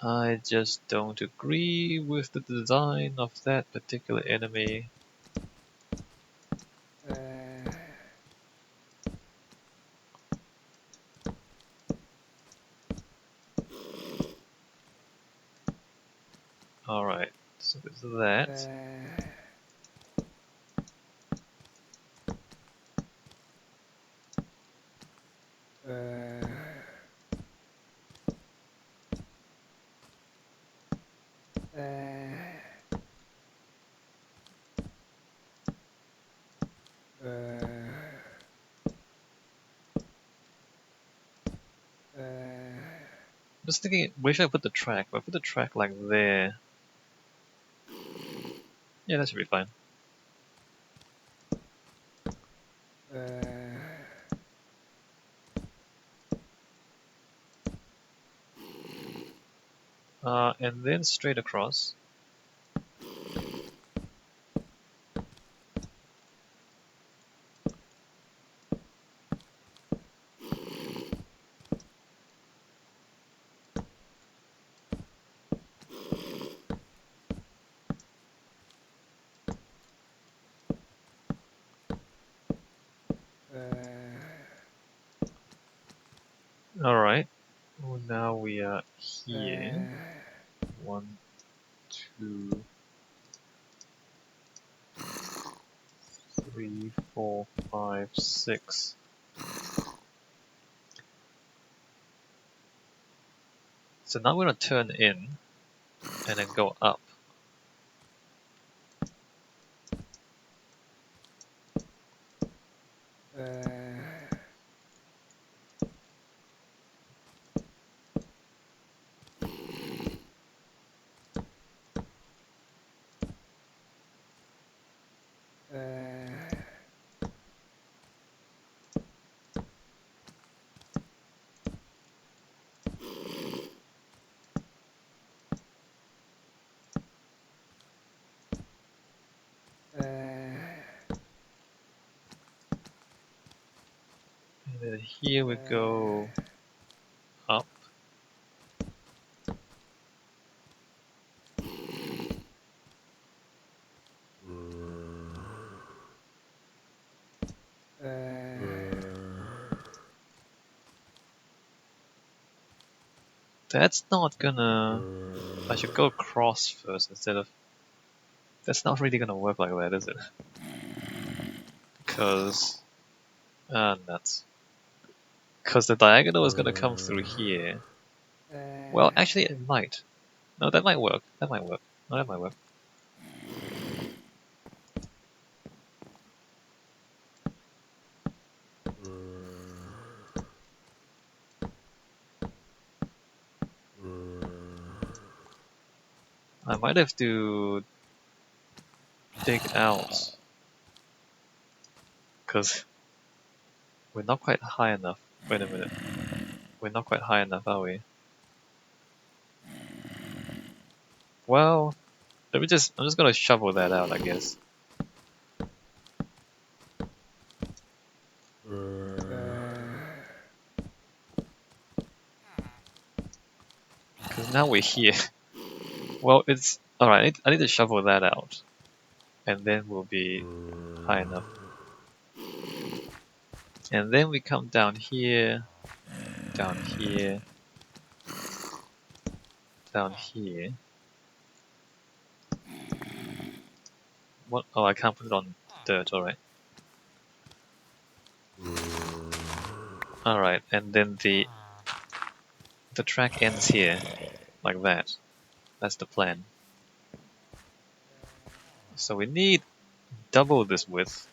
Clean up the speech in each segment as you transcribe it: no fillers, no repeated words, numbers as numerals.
I just don't agree with the design of that particular enemy. Alright, so there's that. Just thinking, where should I put the track? If I put the track like there. Yeah, that should be fine. And then straight across. Alright, well, now we are here. 1, 2, 3, 4, 5, 6. So now we're gonna turn in and then go up. And then here we go up. That's not gonna... I should go across first instead of... That's not really gonna work like that, is it? Because... nuts. Because the diagonal is gonna come through here. Well, actually it might. No, that might work. That might work. No, that might work. I might have to dig out. Because we're not quite high enough. Wait a minute. We're not quite high enough, are we? Well, I'm just gonna shovel that out, I guess. Because now we're here. Well, it's... Alright, I need to shovel that out. And then we'll be high enough. And then we come down here, down here, down here. What? Oh, I can't put it on dirt, alright. Alright, and then the track ends here, like that. That's the plan. So we need double this width.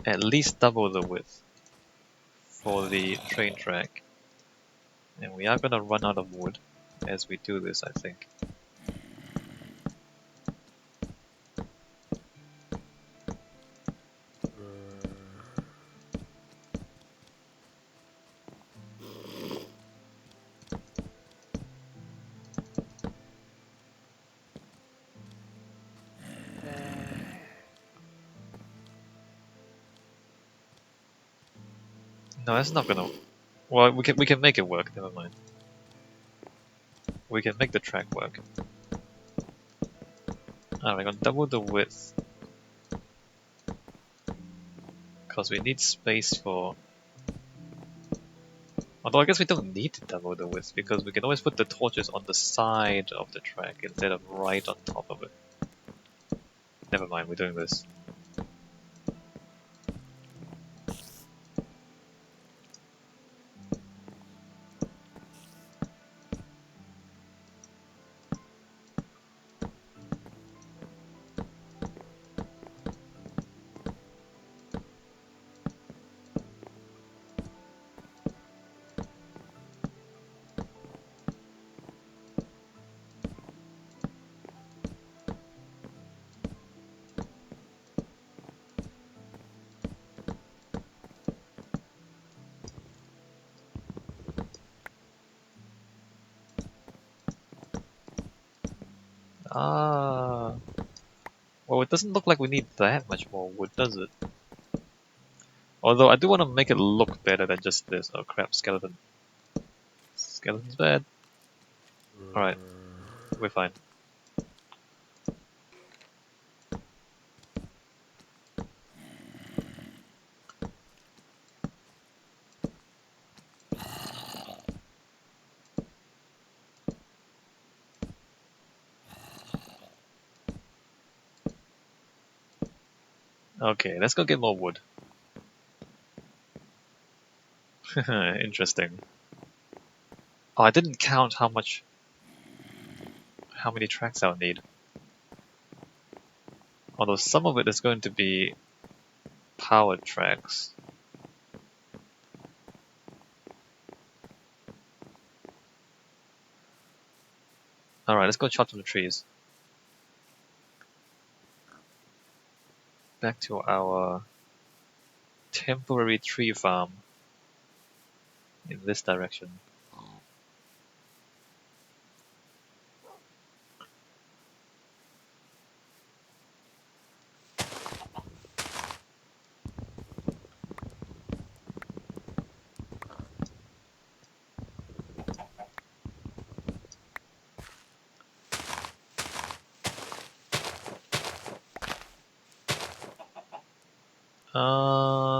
At least double the width for the train track. And we are gonna run out of wood as we do this, I think. No, that's not gonna... Well, we can make it work, never mind. We can make the track work. Alright, we're gonna double the width. Because we need space for... Although I guess we don't need to double the width, because we can always put the torches on the side of the track instead of right on top of it. Never mind, we're doing this. Ah, well, it doesn't look like we need that much more wood, does it? Although I do want to make it look better than just this. Oh crap, skeleton. Skeleton's bad. Alright, we're fine. Okay, let's go get more wood. Interesting. Oh, I didn't count how many tracks I'll need. Although some of it is going to be powered tracks. Alright, let's go chop some trees. Back to our temporary tree farm in this direction.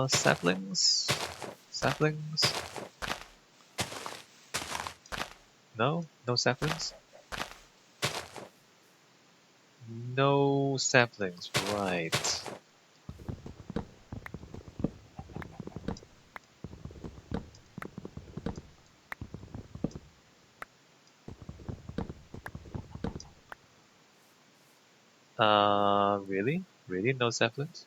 Saplings? Saplings? No? No saplings? No saplings, right. Really? Really? No saplings?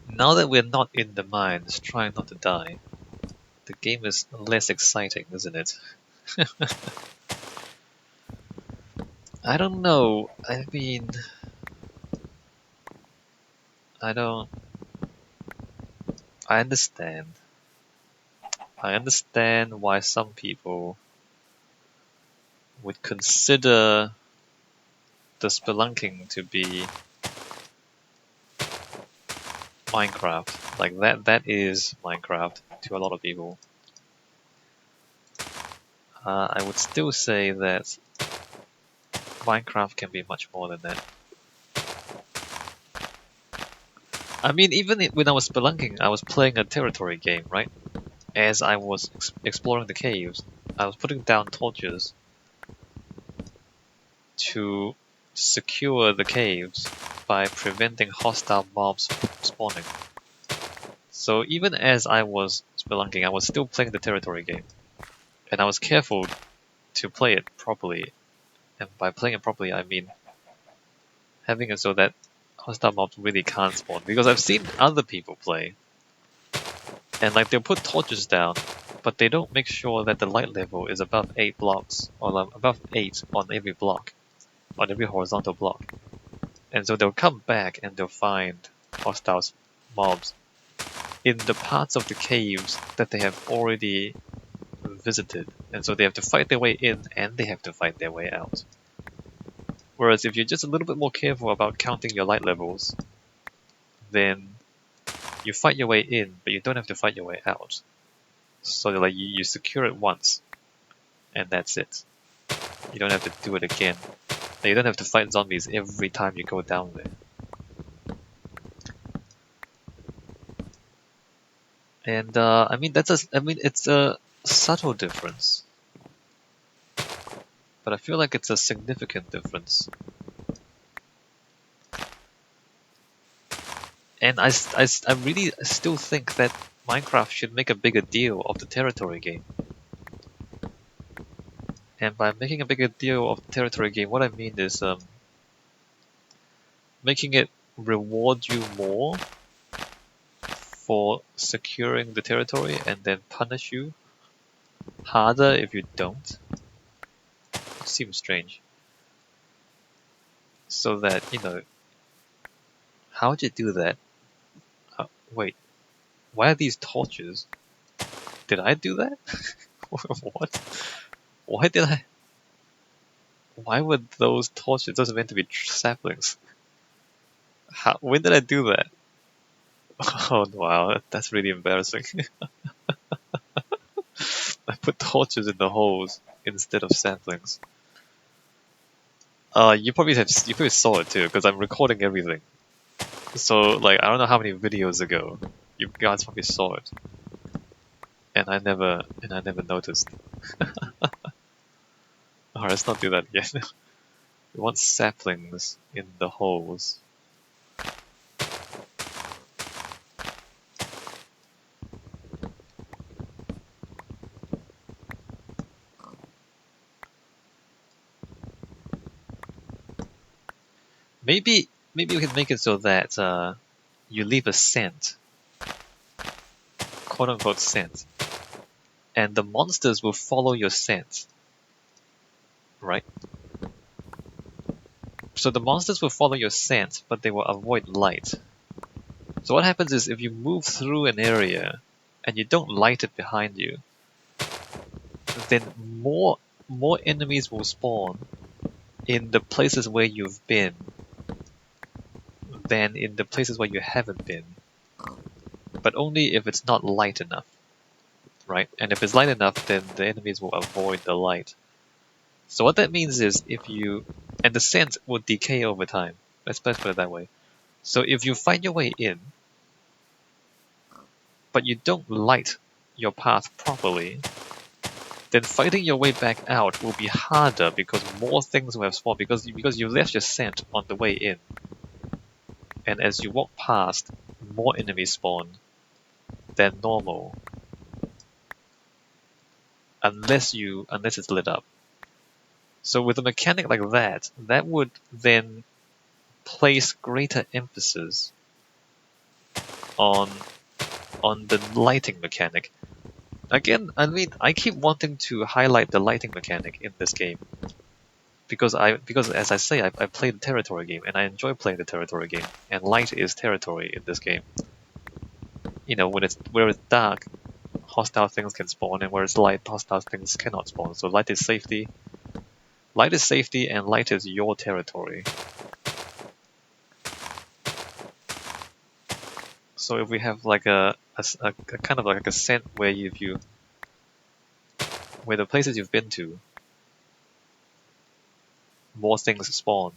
Now that we're not in the mines, trying not to die, the game is less exciting, isn't it? I don't know. I mean... I don't... I understand. I understand why some people would consider the spelunking to be Minecraft. Like that is Minecraft to a lot of people. I would still say that Minecraft can be much more than that. I mean, even when I was spelunking, I was playing a territory game, right? As I was exploring the caves, I was putting down torches to secure the caves by preventing hostile mobs spawning. So even as I was spelunking, I was still playing the territory game. And I was careful to play it properly. And by playing it properly, I mean having it so that hostile mobs really can't spawn. Because I've seen other people play, and like they'll put torches down, but they don't make sure that the light level is above 8 blocks, or like above 8 on every block, on every horizontal block. And so they'll come back and they'll find hostile mobs in the parts of the caves that they have already visited. And so they have to fight their way in and they have to fight their way out. Whereas if you're just a little bit more careful about counting your light levels, then you fight your way in, but you don't have to fight your way out. So like you secure it once, and that's it. You don't have to do it again. And you don't have to fight zombies every time you go down there. And I mean it's a subtle difference, but I feel like it's a significant difference. And I really still think that Minecraft should make a bigger deal of the territory game. And by making a bigger deal of the territory game, what I mean is making it reward you more for securing the territory and then punish you harder if you don't. It seems strange. So that, how would you do that? Wait, why are these torches? Did I do that? What? Why did I? Why were those torches? Those are meant to be saplings. When did I do that? Oh wow, that's really embarrassing. I put torches in the holes instead of saplings. You probably saw it too, because I'm recording everything. So like I don't know how many videos ago you guys probably saw it, and I never noticed. Alright, let's not do that again. We want saplings in the holes. Maybe we can make it so that you leave a scent, quote unquote scent, and the monsters will follow your scent, right? So the monsters will follow your scent, but they will avoid light. So what happens is if you move through an area and you don't light it behind you, then more enemies will spawn in the places where you've been than in the places where you haven't been. But only if it's not light enough, right? And if it's light enough, then the enemies will avoid the light. So what that means is and the scent will decay over time. Let's put it that way. So if you find your way in, but you don't light your path properly, then fighting your way back out will be harder because more things will have spawned because you left your scent on the way in. And as you walk past, more enemies spawn than normal. Unless it's lit up. So with a mechanic like that, that would then place greater emphasis on the lighting mechanic. Again, I mean, I keep wanting to highlight the lighting mechanic in this game because as I say, I play the territory game and I enjoy playing the territory game, and light is territory in this game. Where it's dark, hostile things can spawn, and where it's light, hostile things cannot spawn. So light is safety. Light is safety, and light is your territory. So if we have like a kind of like a scent where where the places you've been to, more things spawn.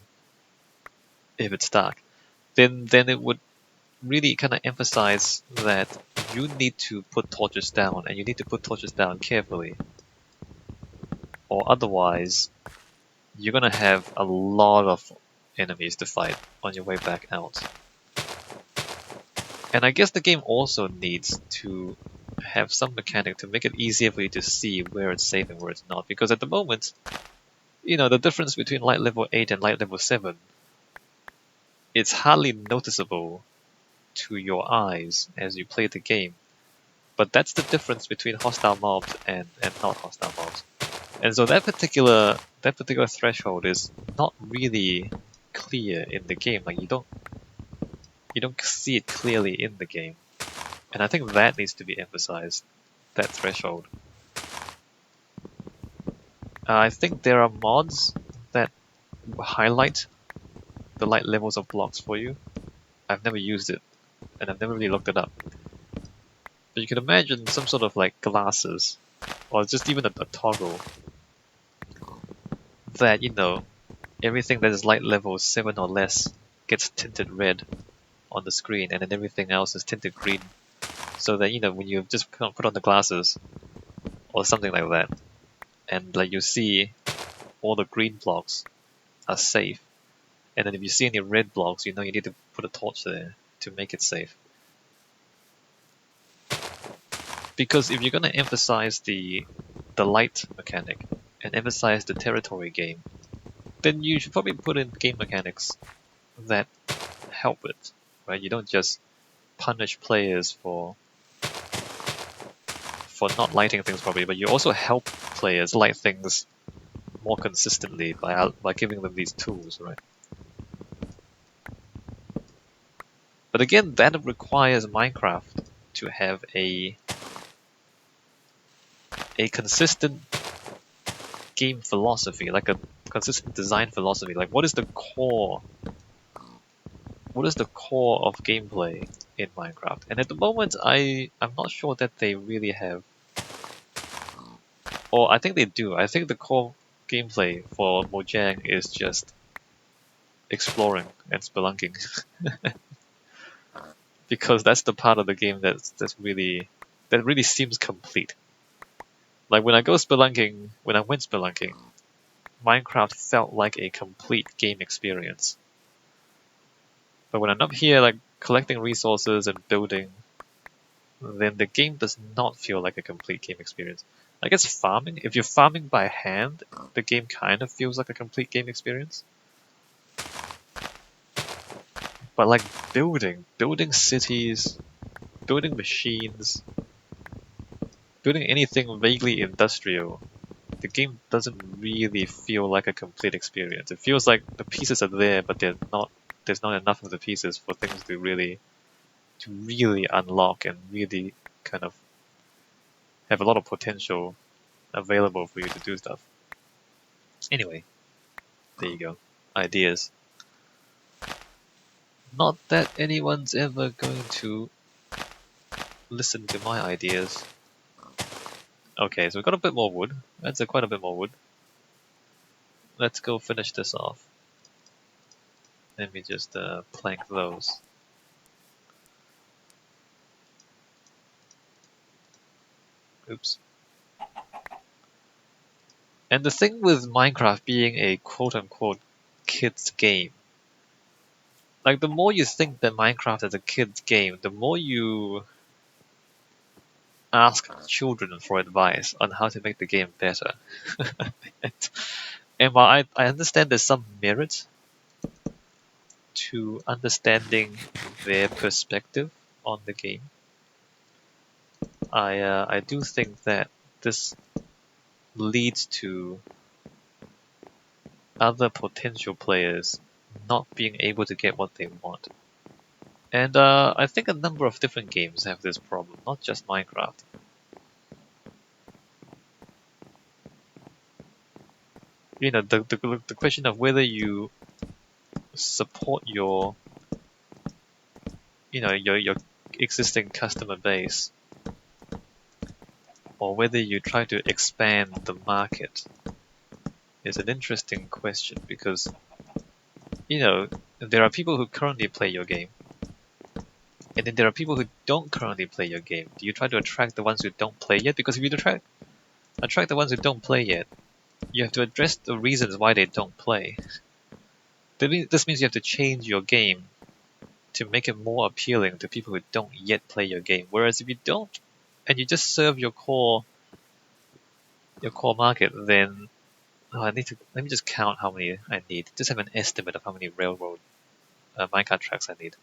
If it's dark, then it would really kind of emphasize that you need to put torches down, and you need to put torches down carefully, or otherwise you're gonna have a lot of enemies to fight on your way back out. And I guess the game also needs to have some mechanic to make it easier for you to see where it's safe and where it's not, because at the moment, the difference between light level 8 and light level 7, it's hardly noticeable to your eyes as you play the game. But that's the difference between hostile mobs and not hostile mobs. And so that particular threshold is not really clear in the game. Like you don't see it clearly in the game. And I think that needs to be emphasized, that threshold. I think there are mods that highlight the light levels of blocks for you. I've never used it, and I've never really looked it up. But you can imagine some sort of like glasses, or just even a toggle that, everything that is light level 7 or less gets tinted red on the screen, and then everything else is tinted green. So that, when you just put on the glasses, or something like that, and like you see all the green blocks are safe, and then if you see any red blocks, you need to put a torch there to make it safe. Because if you're going to emphasize the light mechanic and emphasize the territory game, then you should probably put in game mechanics that help it, right? You don't just punish players for not lighting things properly, but you also help players light things more consistently by giving them these tools, right? But again, that requires Minecraft to have a consistent game philosophy, like a consistent design philosophy. Like, what is the core of gameplay in Minecraft? And at the moment, I'm not sure that they really have. Or I think they do. I think the core gameplay for Mojang is just exploring and spelunking, because that's the part of the game that really seems complete. Like when I went spelunking, Minecraft felt like a complete game experience. But when I'm up here, like collecting resources and building, then the game does not feel like a complete game experience. I guess farming, if you're farming by hand, the game kind of feels like a complete game experience. But like building cities, building machines, building anything vaguely industrial, the game doesn't really feel like a complete experience. It feels like the pieces are there, but there's not enough of the pieces for things to really unlock and really kind of have a lot of potential available for you to do stuff. Anyway, there you go. Ideas. Not that anyone's ever going to listen to my ideas. Okay, so we've got a bit more wood. That's quite a bit more wood. Let's go finish this off. Let me just plank those. Oops. And the thing with Minecraft being a quote-unquote kids game, like the more you think that Minecraft is a kids game, the more you ask children for advice on how to make the game better. And while I understand there's some merit to understanding their perspective on the game, I do think that this leads to other potential players not being able to get what they want. And I think a number of different games have this problem, not just Minecraft. The question of whether you support your existing customer base, or whether you try to expand the market, is an interesting question, because there are people who currently play your game, and then there are people who don't currently play your game. Do you try to attract the ones who don't play yet? Because if you attract the ones who don't play yet, you have to address the reasons why they don't play. This means you have to change your game to make it more appealing to people who don't yet play your game. Whereas if you don't, and you just serve your core market, then let me just count how many I need. Just have an estimate of how many railroad minecart tracks I need.